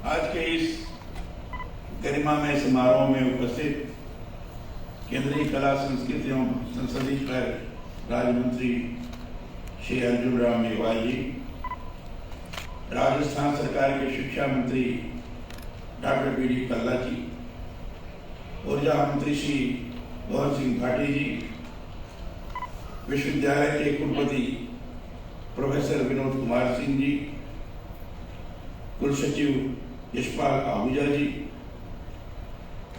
आज के इस गरिमामय समारोह में उपस्थित केंद्रीय कला संस्कृति एवं संसदीय कार्य राज्य मंत्री श्री अर्जुन राम मेघवाल जी, राजस्थान सरकार के शिक्षा मंत्री डॉक्टर बी डी कल्ला जी, ऊर्जा मंत्री श्री भवन सिंह भाटी जी, विश्वविद्यालय के कुलपति प्रोफेसर विनोद कुमार सिंह जी, कुलसचिव यशपाल आहूजा जी,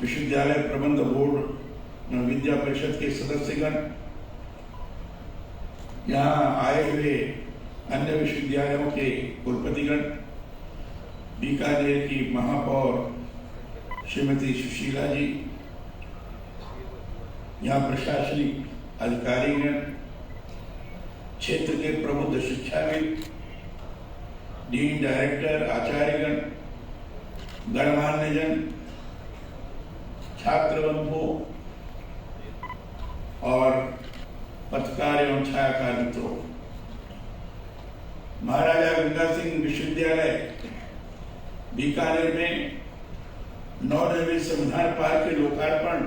विश्वविद्यालय प्रबंध बोर्ड विद्या परिषद के सदस्यगण, यहाँ आए हुए अन्य विश्वविद्यालयों के कुलपतिगण, बीकानेर की महापौर श्रीमती सुशीला जी, यहाँ प्रशासनिक अधिकारीगण, क्षेत्र के प्रबुद्ध शिक्षाविद, डीन, डायरेक्टर, आचार्यगण, गणमान्यजन, छात्र बंधुओं और पत्रकार एवं छायाकार मित्रों, महाराजा गंगा सिंह विश्वविद्यालय बीकानेर में नवनिर्मित संविधान पार्क के लोकार्पण,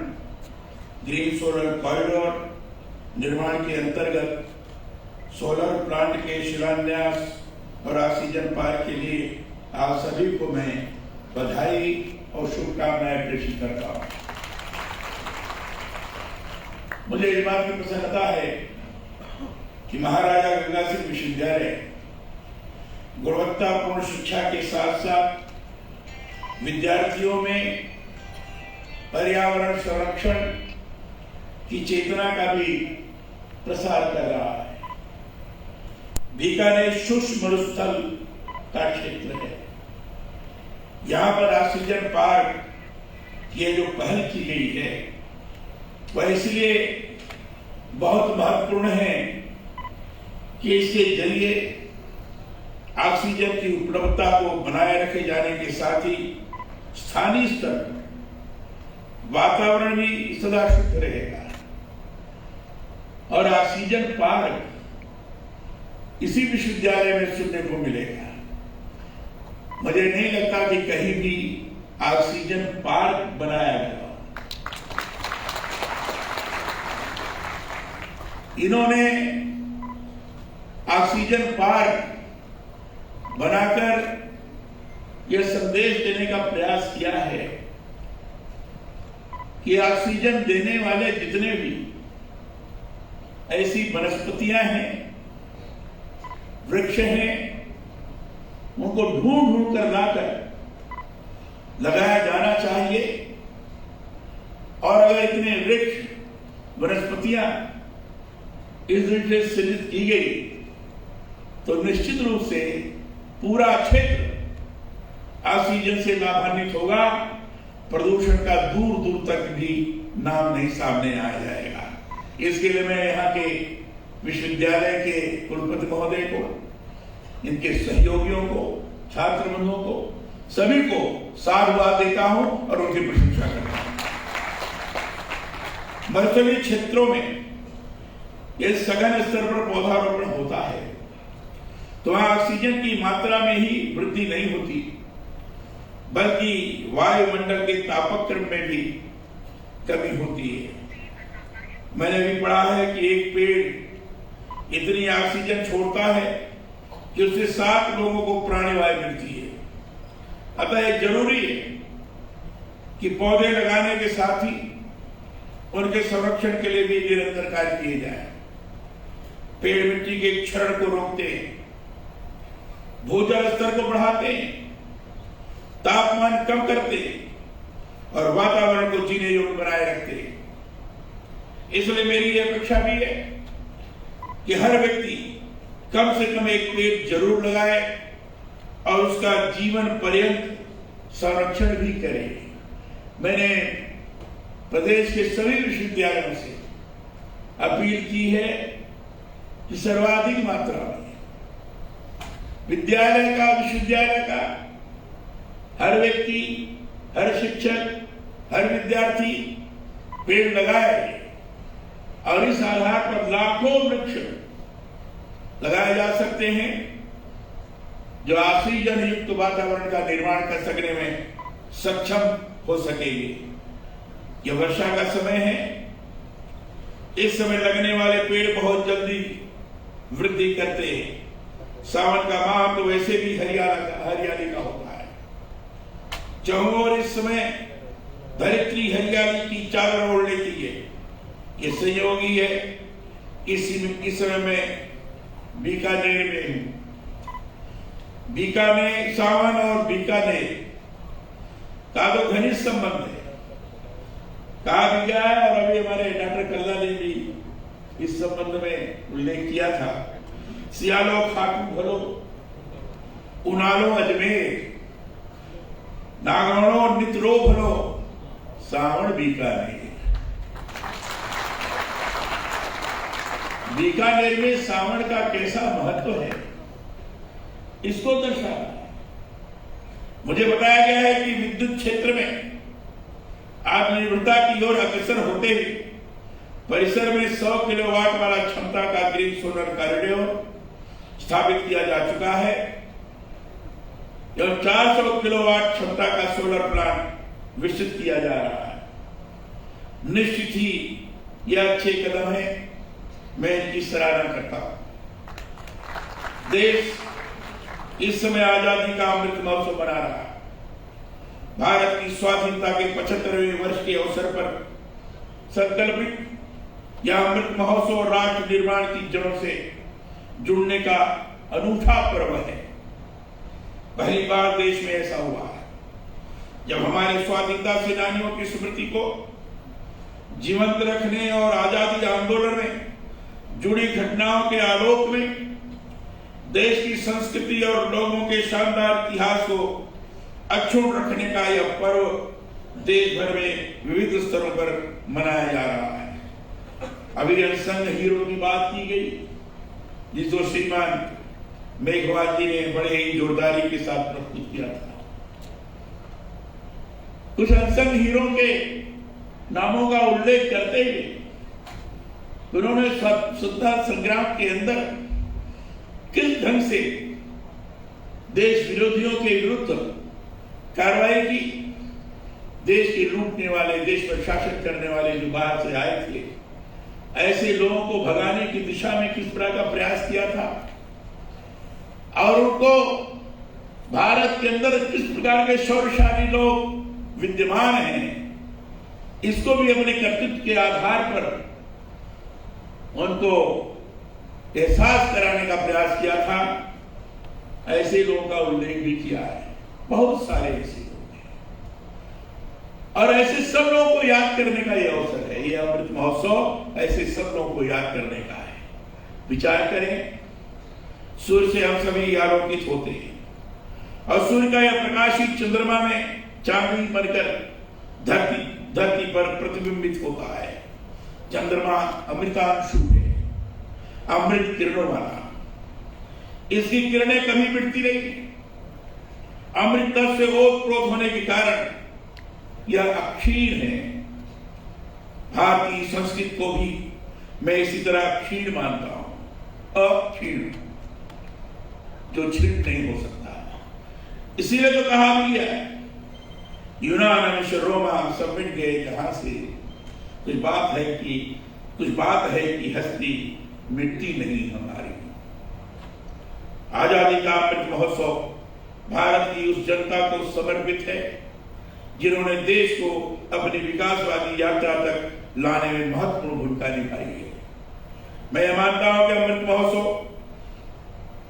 ग्रीन सोलर कॉरिडोर निर्माण के अंतर्गत सोलर प्लांट के शिलान्यास और ऑक्सीजन पार्क के लिए आप सभी को मैं बधाई और शुभकामनाएं प्रेषित करता हूं। मुझे इस बात की प्रसन्नता है कि महाराजा गंगा सिंह विश्वविद्यालय गुणवत्तापूर्ण शिक्षा के साथ साथ विद्यार्थियों में पर्यावरण संरक्षण की चेतना का भी प्रसार कर रहा है। बीकानेर शुष्क मरुस्थल का क्षेत्र है। यहाँ पर ऑक्सीजन पार्क की जो पहल की गई है वह इसलिए बहुत महत्वपूर्ण है कि इसके जरिए ऑक्सीजन की उपलब्धता को बनाए रखे जाने के साथ ही स्थानीय स्तर पर वातावरण भी सदा शुद्ध रहेगा और ऑक्सीजन पार्क इसी विश्वविद्यालय में सुनने को मिलेगा। मुझे नहीं लगता कि कहीं भी ऑक्सीजन पार्क बनाया गया। इन्होंने ऑक्सीजन पार्क बनाकर यह संदेश देने का प्रयास किया है कि ऑक्सीजन देने वाले जितने भी ऐसी वनस्पतियां हैं, वृक्ष हैं, उनको ढूंढ ढूंढ कर लाकर लगाया जाना चाहिए। और अगर इतने वृक्ष वनस्पतियां इस दृष्टि से सृजित की गई तो निश्चित रूप से पूरा क्षेत्र ऑक्सीजन से लाभान्वित होगा। प्रदूषण का दूर दूर तक भी नाम नहीं सामने आ जाएगा। इसके लिए मैं यहाँ के विश्वविद्यालय के कुलपति महोदय को, इनके सहयोगियों को, छात्र बंधुओं को, सभी को साधुवाद देता हूं और उनकी प्रशंसा करता हूं। मरुस्थलीय क्षेत्रों में यह सघन स्तर पर पौधारोपण होता है तो वहां ऑक्सीजन की मात्रा में ही वृद्धि नहीं होती, बल्कि वायुमंडल के तापक्रम में भी कमी होती है। मैंने भी पढ़ा है कि एक पेड़ इतनी ऑक्सीजन छोड़ता है कि उससे 7 लोगों को प्राणवायु मिलती है। अतः यह जरूरी है कि पौधे लगाने के साथ ही उनके संरक्षण के लिए भी निरंतर कार्य किए जाए। पेड़ मिट्टी के क्षरण को रोकते हैं, भूजल स्तर को बढ़ाते हैं, तापमान कम करते हैं और वातावरण को जीने योग्य बनाए रखते हैं। इसलिए मेरी यह अपेक्षा भी है कि हर व्यक्ति कम से कम एक पेड़ जरूर लगाए और उसका जीवन पर्यंत संरक्षण भी करे। मैंने प्रदेश के सभी विश्वविद्यालयों से अपील की है कि सर्वाधिक मात्रा में विश्वविद्यालय का हर व्यक्ति, हर शिक्षक, हर विद्यार्थी पेड़ लगाए और इस आधार पर लाखों वृक्ष लगाए जा सकते हैं। जो ऑक्सीजन युक्त वातावरण का निर्माण कर सकने में सक्षम हो सकेंगे। यह वर्षा का समय है, इस समय लगने वाले पेड़ बहुत जल्दी वृद्धि करते हैं। सावन का माह तो वैसे भी हरियाली का होता है। चारों ओर इस समय धरित्री हरियाली की चादर ओढ़ लेती है। ये संयोगी है। इस समय मैं बीकानेर में हूं। बीकानेर, सावन और बीकानेर का तो घनिष्ठ संबंध है। कहा भी गया है और अभी हमारे डॉक्टर कल्ला ने भी इस संबंध में उल्लेख किया था। सियालो खाटू भलो, उनालो अजमेर, नागवणो नित्रो भलो, सावण बीकानेर। बीकानेर में सावण का कैसा महत्व है, इसको दर्शाता है। मुझे बताया गया है कि विद्युत क्षेत्र में आत्मनिर्भरता की ओर अग्रसर होते हुए परिसर में 100 किलोवाट वाला क्षमता का ग्रीन सोलर कॉरिडोर स्थापित किया जा चुका है एवं 400 किलोवाट क्षमता का सोलर प्लांट विकसित किया जा रहा है। निश्चित ही यह अच्छे कदम है, मैं इनकी सराहना करता हूं। देश इस समय आजादी का अमृत महोत्सव मना रहा है। भारत की स्वाधीनता के 75वें वर्ष के अवसर पर संकल्पित यह अमृत महोत्सव राष्ट्र निर्माण की जड़ों से जुड़ने का अनूठा पर्व है। पहली बार देश में ऐसा हुआ है जब हमारे स्वाधीनता सेनानियों की स्मृति को जीवंत रखने और आजादी आंदोलन में जुड़ी घटनाओं के आलोक में देश की संस्कृति और लोगों के शानदार इतिहास को अक्षुण्ण रखने का यह पर्व देश भर में विविध स्तरों पर मनाया जा रहा है। अभी अनसंग हीरो की बात की गई, जिसको श्रीमान मेघवाल जी ने बड़े ही जोरदारी के साथ प्रस्तुत किया था। कुछ अनसंग हीरो के नामों का उल्लेख करते हुए उन्होंने स्वतंत्रता संग्राम के अंदर किस ढंग से देश विरोधियों के विरुद्ध कार्रवाई की, देश के लूटने वाले, देश पर शासन करने वाले जो बाहर से आए थे, ऐसे लोगों को भगाने की दिशा में किस प्रकार का प्रयास किया था और उनको भारत के अंदर किस प्रकार के शौर्यशाली लोग विद्यमान हैं, इसको भी अपने कर्तव्य के आधार पर उनको एहसास कराने का प्रयास किया था। ऐसे लोगों का उल्लेख भी किया है। बहुत सारे ऐसे लोग हैं और ऐसे सब लोगों को याद करने का यह अवसर है। यह अमृत महोत्सव ऐसे सब लोगों को याद करने का है। विचार करें, सूर्य से हम सभी आलोकित होते हैं और सूर्य का यह प्रकाशित चंद्रमा में चांदनी बनकर धरती पर प्रतिबिंबित होता है। चंद्रमा अमृतांशु है, अमृत किरणों वाला। इसकी किरणें कभी मिटती नहीं। अमृत से ओतप्रोत होने के कारण यह अक्षीण है। भारतीय संस्कृति को भी मैं इसी तरह क्षीण मानता हूं, अक्षीण, जो क्षीण नहीं हो सकता। इसीलिए तो कहा भी है, यूनान रोमा सब मिट गए जहां से। कुछ बात है कि हस्ती मिटती नहीं हमारी। आजादी का अमृत महोत्सव भारत की उस जनता को समर्पित है जिन्होंने देश को अपनी विकासवादी यात्रा तक लाने में महत्वपूर्ण भूमिका निभाई है। मैं यह मानता हूं कि अमृत महोत्सव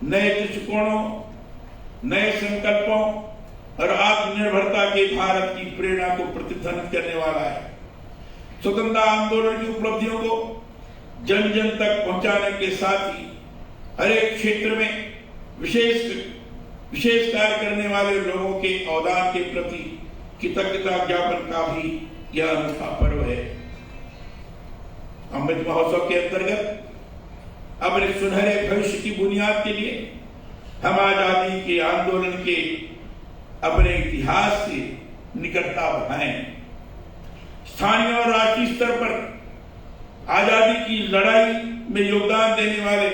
नए दृष्टिकोणों, नए संकल्पों और आत्मनिर्भरता के भारत की प्रेरणा को प्रतिध्वनित करने वाला है। स्वतंत्रता आंदोलन की उपलब्धियों को जन जन तक पहुंचाने के साथ ही हर एक क्षेत्र में विशेष कार्य करने वाले लोगों के अवदान के प्रति कृतज्ञता ज्ञापन का भी यह अनूठा पर्व है। अमृत महोत्सव के अंतर्गत अपने सुनहरे भविष्य की बुनियाद के लिए हम आजादी के आंदोलन के अपने इतिहास से निकटता बढ़ाएं। स्थानीय और राष्ट्रीय स्तर पर आजादी की लड़ाई में योगदान देने वाले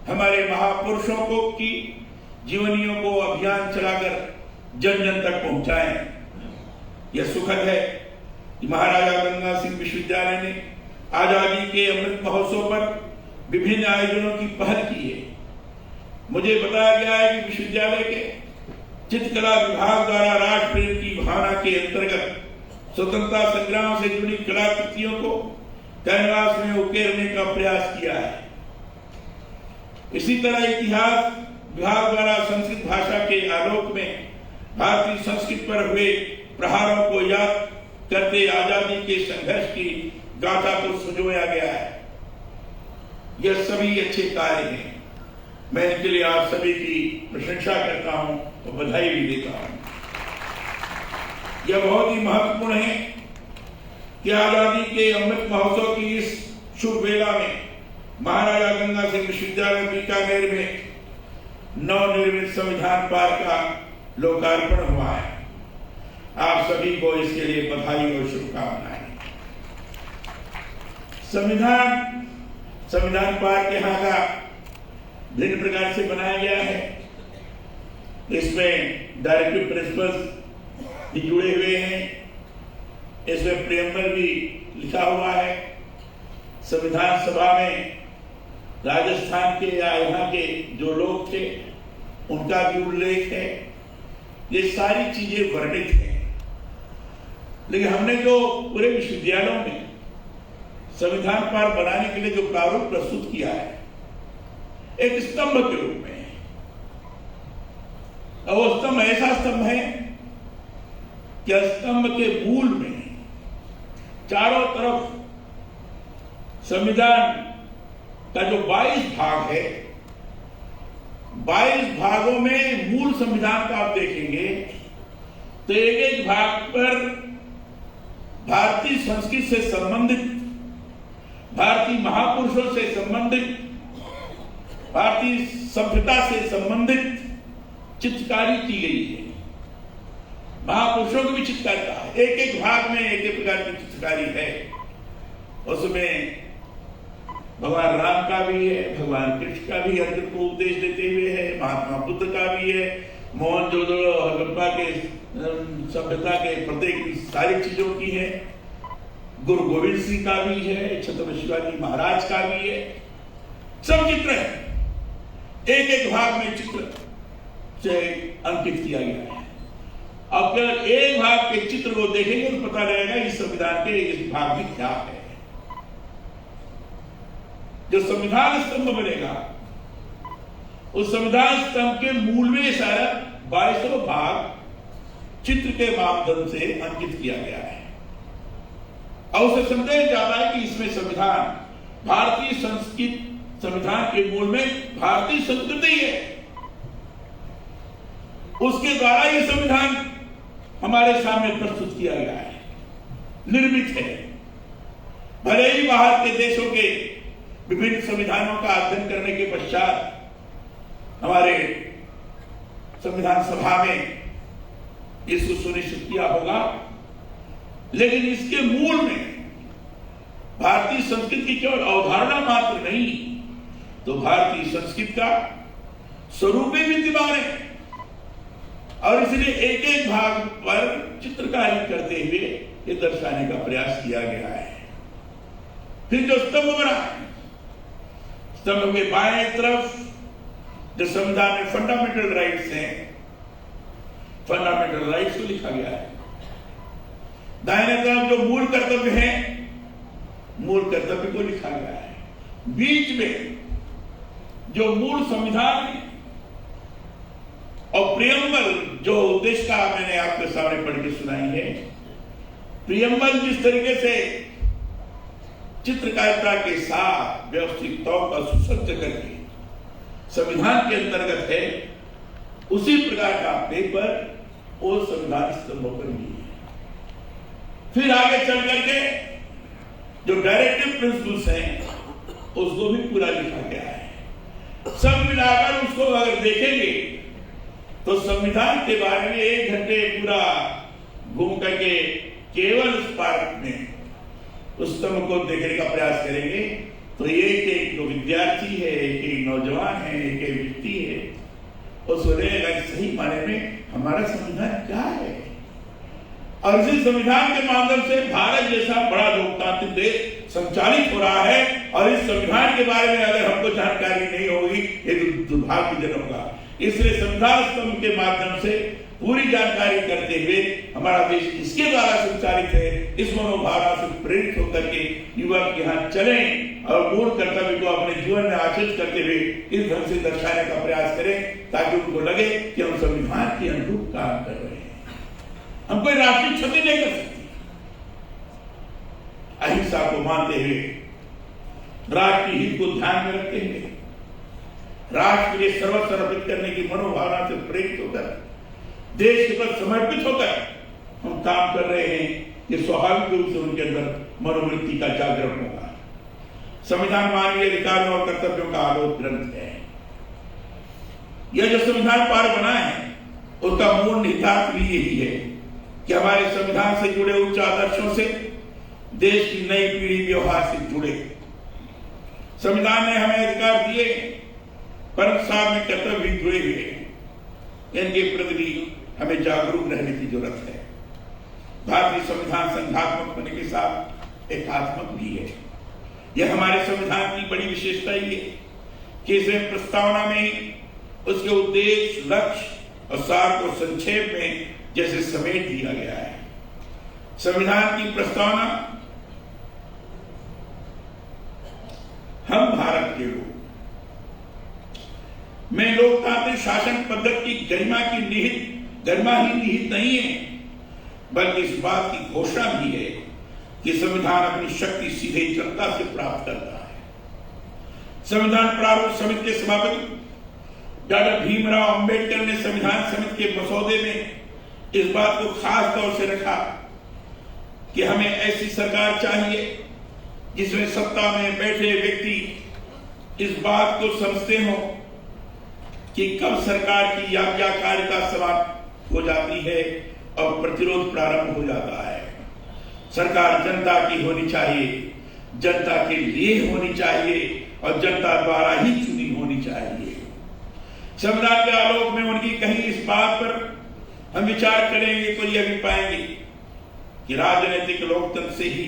हमारे महापुरुषों को की जीवनियों को अभियान चलाकर जन जन तक पहुंचाएं। यह सुखद है कि महाराजा गंगा सिंह विश्वविद्यालय ने आजादी के अमृत महोत्सव पर विभिन्न आयोजनों की पहल की है। मुझे बताया गया है कि विश्वविद्यालय के चित्रकला विभाग द्वारा राष्ट्र प्रेम की भावना के अंतर्गत स्वतंत्रता संग्राम से जुड़ी कलाकृतियों को कैनवास में उकेरने का प्रयास किया है। इसी तरह इतिहास विभाग द्वारा संस्कृत भाषा के आलोक में भारतीय संस्कृति पर हुए प्रहारों को याद करते आजादी के संघर्ष की गाथा को संजोया गया है। यह सभी अच्छे कार्य हैं। मैं इनके लिए आप सभी की प्रशंसा करता हूं और बधाई भी देता हूं। यह बहुत ही महत्वपूर्ण है कि आजादी के अमृत महोत्सव की इस शुभ वेला में महाराजा गंगा सिंह विश्वविद्यालय बीकानेर में नवनिर्मित संविधान पार्क का लोकार्पण हुआ है। आप सभी को इसके लिए बधाई और शुभकामनाएं। संविधान पार्क यहाँ का भिन्न प्रकार से बनाया गया है। इसमें डायरेक्टिव प्रिंसिपल्स भी जुड़े हुए हैं। इसमें प्रियम्बल भी लिखा हुआ है। संविधान सभा में राजस्थान के या यहाँ के जो लोग थे उनका भी उल्लेख है। ये सारी चीजें वर्णित हैं। लेकिन हमने जो पूरे विश्वविद्यालयों में संविधान पार्क बनाने के लिए जो प्रारूप प्रस्तुत किया है एक स्तंभ के रूप में, और वो स्तंभ ऐसा स्तंभ है कि स्तंभ के मूल में चारों तरफ संविधान का जो 22 भाग है, 22 भागों में मूल संविधान का आप देखेंगे तो एक एक भाग पर भारतीय संस्कृति से संबंधित, भारतीय महापुरुषों से संबंधित, भारतीय सभ्यता से संबंधित चित्रकारी की गई है। महापुरुषों की भी चित्रकारिता है। एक एक भाग में एक एक प्रकार की चित्रकारी है। उसमें भगवान राम का भी है, भगवान कृष्ण का भी अर्जुन को उपदेश देते हुए है, महात्मा बुद्ध का भी है, मोहनजोदड़ो हड़प्पा के सभ्यता के प्रत्येक सारी चीजों की है, गुरु गोविंद सिंह का भी है, छत्रपति शिवाजी महाराज का भी है। सब चित्र है। एक एक भाग में चित्र से अंकित किया गया है। अब केवल एक भाग के चित्र को देखेंगे तो पता लगेगा इस संविधान के इस भाग में क्या है। जो संविधान स्तंभ बनेगा उस संविधान स्तंभ के मूल में सारा 22 भाग चित्र के माध्यम से अंकित किया गया है। और उसे समझा जाता है कि इसमें संविधान भारतीय संस्कृति, संविधान के मूल में भारतीय संस्कृति है। उसके द्वारा यह संविधान हमारे सामने प्रस्तुत किया गया है, निर्मित है। भले ही बाहर के देशों के विभिन्न संविधानों का अध्ययन करने के पश्चात हमारे संविधान सभा में इसको सुनिश्चित किया होगा, लेकिन इसके मूल में भारतीय संस्कृति की केवल अवधारणा मात्र नहीं तो भारतीय संस्कृति का स्वरूप भी विद्यमान है। और इसलिए एक एक भाग पर चित्रकारी करते हुए ये दर्शाने का प्रयास किया गया है। फिर जो स्तंभ बना है, स्तंभ के बाएं तरफ जो संविधान में फंडामेंटल राइट्स हैं, फंडामेंटल राइट्स को लिखा गया है। दाहिने तरफ जो मूल कर्तव्य है, मूल कर्तव्य को लिखा गया है। बीच में जो मूल संविधान है और प्रियम्बल जो उद्देश्य का मैंने आपके सामने पढ़ के सुनाई है, प्रियम्बल जिस तरीके से चित्रकारिता के साथ व्यवस्थित तौर पर सुसज्ज करके संविधान के अंतर्गत है, उसी प्रकार का पेपर वो संविधान स्तंभों पर भी है। फिर आगे चल करके जो डायरेक्टिव प्रिंसिपल्स हैं उसको भी पूरा लिखा गया है। सब मिलाकर उसको अगर देखेंगे तो संविधान के बारे में 1 घंटे पूरा घूम करके केवल उस पार्क में उस स्तंभ को देखने का प्रयास करेंगे तो एक एक जो विद्यार्थी है, एक एक नौजवान है, एक एक व्यक्ति है, वो सोचेगा कि सही माने में हमारा संविधान क्या है। और इसी संविधान के माध्यम से भारत जैसा बड़ा लोकतांत्रिक देश संचालित हो रहा है, और इस संविधान के बारे में अगर हमको जानकारी नहीं होगी ये दुर्भाग्यजनक होगा। इसलिए संविधान स्तंभ के माध्यम से पूरी जानकारी करते हुए हमारा देश इसके द्वारा संचालित है, इस मनोभावना से प्रेरित होकर के युवक यहाँ चलें और मूल कर्तव्य को अपने जीवन में आचरित करते हुए इस ढंग से दर्शाने का प्रयास करें, ताकि उनको लगे कि हम संविधान के अनुरूप काम कर रहे हैं। हम कोई राष्ट्रीय क्षति नहीं कर सकते। अहिंसा को मानते हुए, राष्ट्रीय हित को ध्यान में रखते हुए, राष्ट्र के लिए सर्वस्व अर्पित करने की मनोभावना से प्रेरित होकर, देश के प्रति समर्पित होकर हम काम कर रहे हैं। ये स्वाभाविक रूप से उनके अंदर मनोवृत्ति का जागरण होगा। संविधान मानवीय अधिकारों और कर्तव्यों का आलोक ग्रंथ है। यह जो संविधान पार बना है उसका मूल निहितार्थ भी यही है कि हमारे संविधान से जुड़े उच्च आदर्शों से देश की नई पीढ़ी व्यवहार से जुड़े। संविधान ने हमें अधिकार दिए, परंतु साथ में कर्तव्य भी जुड़े हुए हैं। इनके प्रति हमें जागरूक रहने की जरूरत है। भारतीय संविधान संघात्मक होने के साथ एकात्मक भी है। यह हमारे संविधान की बड़ी विशेषता ही है कि इसमें प्रस्तावना में उसके उद्देश्य, लक्ष्य और सार को संक्षेप में जैसे समेट दिया गया है। संविधान की प्रस्तावना हम भारत के लोग में लोकतांत्रिक शासन पद्धति की गरिमा ही निहित नहीं है, बल्कि इस बात की घोषणा भी है कि संविधान अपनी शक्ति सीधे जनता से प्राप्त करता है। संविधान प्रारूप समिति के सभापति डॉक्टर भीमराव अंबेडकर ने संविधान समिति के मसौदे में इस बात को खास तौर से रखा कि हमें ऐसी सरकार चाहिए जिसमें सत्ता में बैठे व्यक्ति इस बात को समझते हो कि कब सरकार की आज्ञाकारिता समाप्त हो जाती है और प्रतिरोध प्रारंभ हो जाता है। सरकार जनता की होनी चाहिए, जनता के लिए होनी चाहिए और जनता द्वारा ही चुनी होनी चाहिए। संविधान के आलोक में उनकी कहीं इस बात पर हम विचार करेंगे तो यह भी पाएंगे कि राजनीतिक लोकतंत्र से ही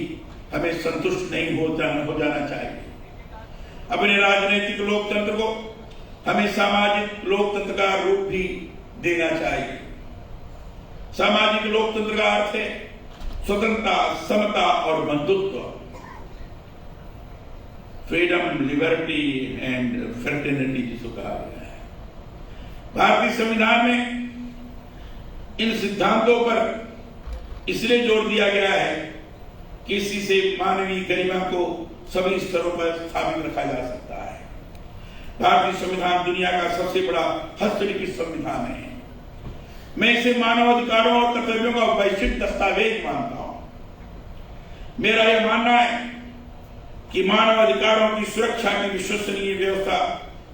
हमें संतुष्ट नहीं हो जाना चाहिए। अपने राजनीतिक लोकतंत्र को हमें सामाजिक लोकतंत्र का रूप भी देना चाहिए। सामाजिक लोकतंत्र का अर्थ है स्वतंत्रता, समता और बंधुत्व, फ्रीडम, लिबर्टी एंड फ्रेटर्निटी जिसको कहा गया है। भारतीय संविधान में इन सिद्धांतों पर इसलिए जोर दिया गया है कि इसी से मानवीय गरिमा को सभी स्तरों पर स्थापित रखा जा सकता है। भारतीय संविधान दुनिया का सबसे बड़ा हस्तलिखित संविधान है। मैं इसे मानव अधिकारों और कर्तव्यों का वैश्विक दस्तावेज मानता हूं। मेरा यह मानना है कि मानव अधिकारों की सुरक्षा की विश्वसनीय व्यवस्था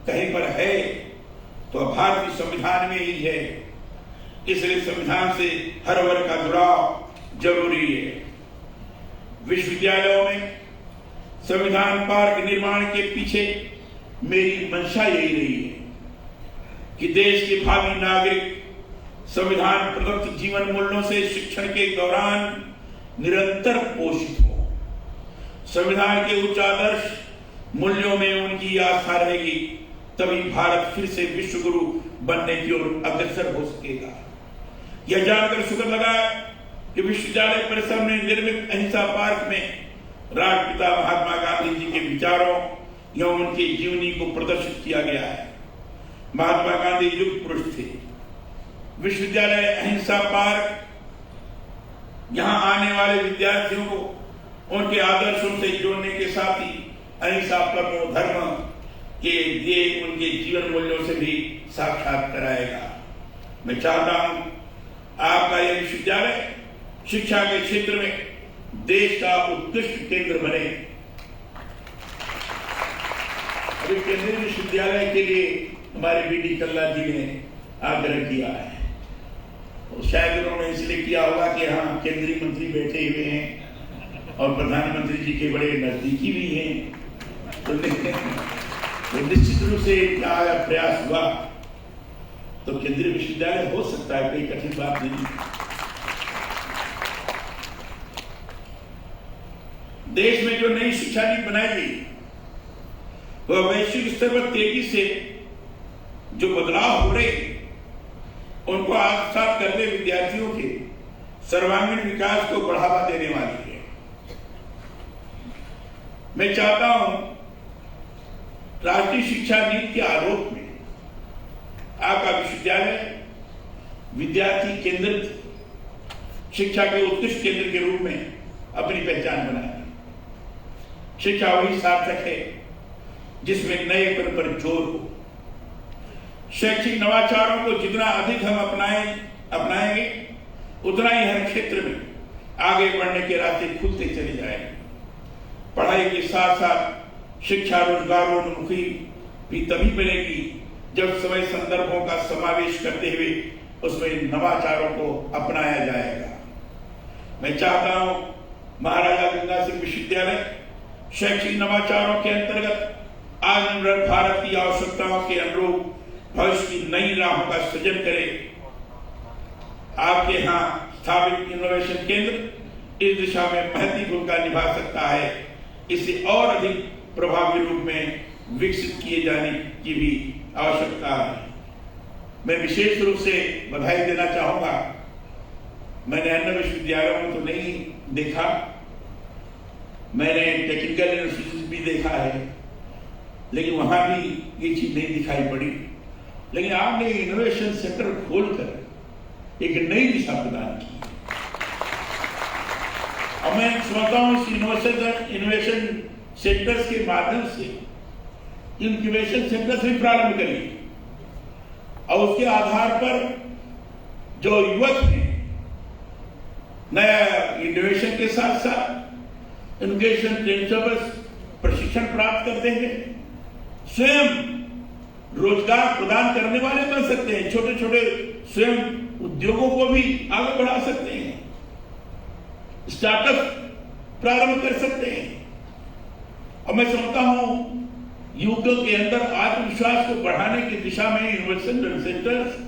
कहीं पर है तो भारतीय संविधान में ही है। इसलिए संविधान से हर वर्ग का जुड़ाव जरूरी है। विश्वविद्यालयों में संविधान पार्क निर्माण के पीछे मेरी मंशा यही रही है कि देश के भावी नागरिक संविधान प्रदत्त जीवन मूल्यों से शिक्षण के दौरान निरंतर पोषित हो। संविधान के उच्च आदर्श मूल्यों में उनकी आस्था रहेगी, तभी भारत फिर से विश्व गुरु बनने की ओर अग्रसर हो सकेगा। यह जानकर शुक्र लगा कि विश्वविद्यालय परिसर में निर्मित अहिंसा पार्क में राष्ट्रपिता महात्मा गांधी जी के विचारों एवं उनकी जीवनी को प्रदर्शित किया गया है। महात्मा गांधी युग पुरुष थे। विश्वविद्यालय अहिंसा पार्क यहां आने वाले विद्यार्थियों को उनके आदर्शों से जोड़ने के साथ ही अहिंसा परमो धर्म के दिए उनके जीवन मूल्यों से भी साक्षात कराएगा। मैं चाहता हूं आपका यह विश्वविद्यालय शिक्षा के क्षेत्र में देश का उत्कृष्ट केंद्र बने। अभी केंद्रीय विश्वविद्यालय के लिए हमारे बीडी कल्ला जी ने आग्रह किया है। शायद उन्होंने इसलिए किया होगा कि यहाँ केंद्रीय मंत्री बैठे हुए हैं और प्रधानमंत्री जी के बड़े नजदीकी भी हैं, तो निश्चित रूप से क्या प्रयास हुआ तो केंद्रीय विश्वविद्यालय हो सकता है, कोई कठिन बात नहीं। देश में जो नई शिक्षा नीति बनाई गई वह वैश्विक स्तर पर तेजी से जो बदलाव हो रहे उनको आत्मसात करने विद्यार्थियों के सर्वांगीण विकास को बढ़ावा देने वाली है। मैं चाहता हूं राष्ट्रीय शिक्षा नीति के आलोक में आपका विश्वविद्यालय विद्यार्थी केंद्रित शिक्षा के उत्कृष्ट केंद्र के रूप में अपनी पहचान बनाए। शिक्षा वही सार्थक है जिसमें नएपन पर जोर हो। शैक्षिक नवाचारों को जितना अधिक हम अपनाएंगे उतना ही हर क्षेत्र में आगे बढ़ने के रास्ते खुलते चले जाएंगे। पढ़ाई के साथ साथ शिक्षा रोजगारोन्मुखी भी तभी बनेगी जब समय संदर्भों का समावेश करते हुए उसमें नवाचारों को अपनाया जाएगा। मैं चाहता हूं महाराजा गंगा सिंह विश्वविद्यालय शैक्षिक नवाचारों के अंतर्गत आत्मनिर्भर भारत की आवश्यकताओं के अनुरूप भविष्य की नई राहों का सृजन करे। आपके यहाँ स्थापित इनोवेशन केंद्र इस दिशा में महत्वपूर्ण भूमिका निभा सकता है। इसे और अधिक प्रभावी रूप में विकसित किए जाने की भी आवश्यकता है। मैं विशेष रूप से बधाई देना चाहूंगा। मैंने अन्य विश्वविद्यालयों में तो नहीं देखा, मैंने टेक्निकल यूनिवर्सिटीज भी देखा है, लेकिन वहां भी ये चीज नहीं दिखाई पड़ी। लेकिन आपने इनोवेशन सेंटर खोलकर एक नई दिशा प्रदान की। और मैं समझता हूं इस इनोवेशन सेंटर्स के माध्यम से इंक्यूबेशन सेंटर से प्रारंभ करिए और उसके आधार पर जो युवक हैं नया इनोवेशन के साथ साथ इंक्यूबेशन सेंटर पर प्रशिक्षण प्राप्त करते हैं, स्वयं रोजगार प्रदान करने वाले बन सकते हैं, छोटे छोटे स्वयं उद्योगों को भी आगे बढ़ा सकते हैं, स्टार्टअप प्रारंभ कर सकते हैं। और मैं समझता हूं युवकों के अंदर आत्मविश्वास को बढ़ाने की दिशा में इनोवेशन सेंटर्स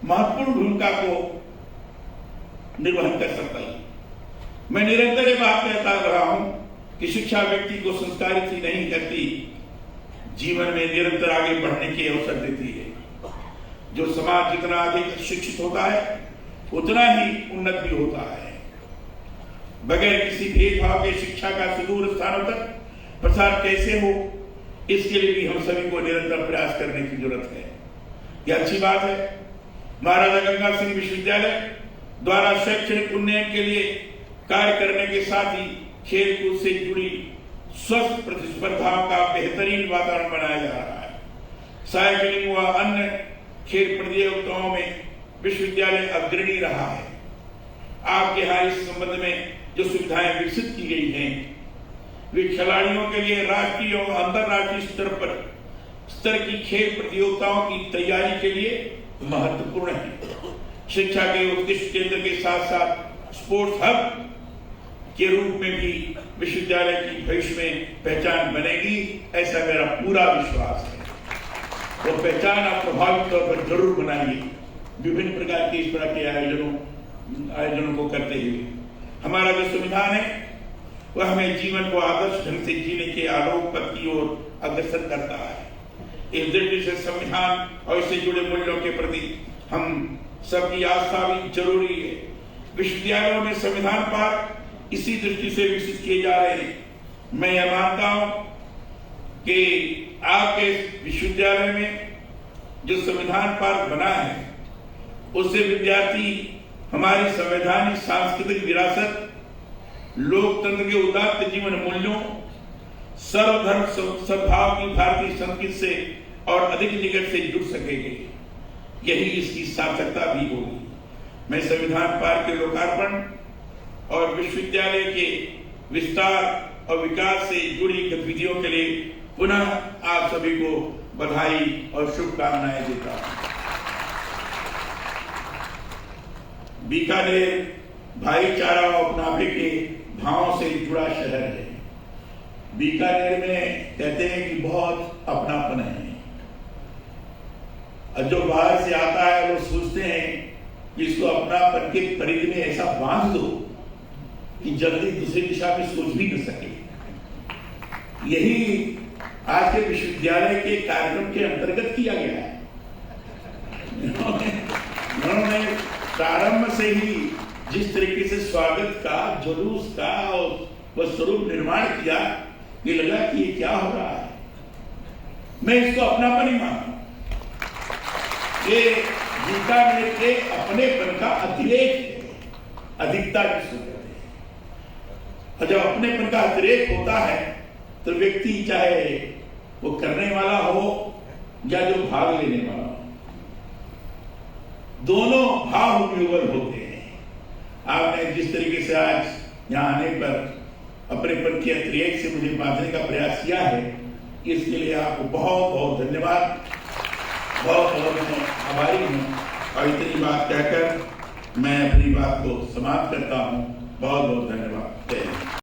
महत्वपूर्ण भूमिका को निर्वहन कर सकता है। मैं निरंतर ये बात कहता रहा हूं कि शिक्षा व्यक्ति को संस्कारित ही नहीं करती, जीवन में निरंतर आगे बढ़ने के अवसर देती है। जो समाज जितना अधिक शिक्षित होता है उतना ही उन्नत भी होता है। बगैर किसी भेदभाव के शिक्षा का सुदूर स्थानों तक प्रसार कैसे हो, इसके लिए भी हम सभी को निरंतर प्रयास करने की जरूरत है। यह अच्छी बात है महाराजा गंगा सिंह विश्वविद्यालय द्वारा शैक्षणिक उन्नयन के लिए कार्य करने के साथ ही खेलकूद से जुड़ी स्वस्थ प्रतिस्पर्धाओं का बेहतरीन वातावरण बनाया जा रहा है। साइकिलिंग व अन्य खेल प्रतियोगिताओं में विश्वविद्यालय अग्रणी रहा है। आपके यहाँ इस संबंध में जो सुविधाएं विकसित की गई हैं वे खिलाड़ियों के लिए राष्ट्रीय और अंतर्राष्ट्रीय स्तर की खेल प्रतियोगिताओं की तैयारी के लिए महत्वपूर्ण है। शिक्षा के उत्कृष्ट केंद्र के साथ साथ स्पोर्ट्स हब के रूप में भी विश्वविद्यालय की भविष्य में पहचान बनेगी, ऐसा मेरा पूरा विश्वास है। वो पहचान आप प्रभावी तौर पर जरूर बनाइए विभिन्न प्रकार के इस तरह के आयोजनों को करते हुए। हमारा जो संविधान है वह हमें जीवन को आदर्श ढंग से जीने के आलोक पथ की ओर अग्रसर करता है। इस दृष्टि से संविधान और इससे जुड़े मूल्यों के प्रति हम सबकी आस्था भी जरूरी है। विश्वविद्यालयों में संविधान पाठ इसी दृष्टि से विकसित किए जा रहे हैं। मैं यह मानता हूं कि आपके विश्वविद्यालय में जो संविधान पार्क बना है उससे विद्यार्थी हमारी संवैधानिक सांस्कृतिक विरासत, लोकतंत्र के उदात्त जीवन मूल्यों, सर्वधर्म सद्भाव की भारतीय संस्कृति से और अधिक निकट से जुड़ सकेंगे। यही इसकी सार्थकता भी होगी। मैं संविधान पार्क के लोकार्पण और विश्वविद्यालय के विस्तार और विकास से जुड़ी गतिविधियों के लिए पुनः आप सभी को बधाई और शुभकामनाएं देता हूं। बीकानेर भाईचारा और अपनापे के भावों से जुड़ा शहर है। बीकानेर में कहते हैं कि बहुत अपनापन है और जो बाहर से आता है वो सोचते हैं कि इसको अपनापन के परिधि में ऐसा बांध दो कि जल्दी दूसरी दिशा में सोच भी न सके। यही आज के विश्वविद्यालय के कार्यक्रम के अंतर्गत किया गया है। उन्होंने प्रारंभ से ही जिस तरीके से स्वागत का, जुलूस का और वह स्वरूप निर्माण किया, ये लगा कि ये क्या हो रहा है। मैं इसको अपनापन ही मानता हूं। ये गीता में के अपनेपन का अतिरेक है, अधिकता जिसको कहते हैं। और जब अपनेपन का अतिरेक होता है तो व्यक्ति चाहे वो करने वाला हो या जो भाग लेने वाला हो, दोनों भाव विह्वल होते हैं। आपने जिस तरीके से आज यहाँ आने पर अपनेपन के अतिरेक से मुझे बांधने का प्रयास किया है, इसके लिए आपको बहुत बहुत धन्यवाद, बहुत बहुत मैं आभारी हूँ। और इतनी बात कहकर मैं अपनी बात को समाप्त करता हूँ। बहुत बहुत धन्यवाद। जय हिंद।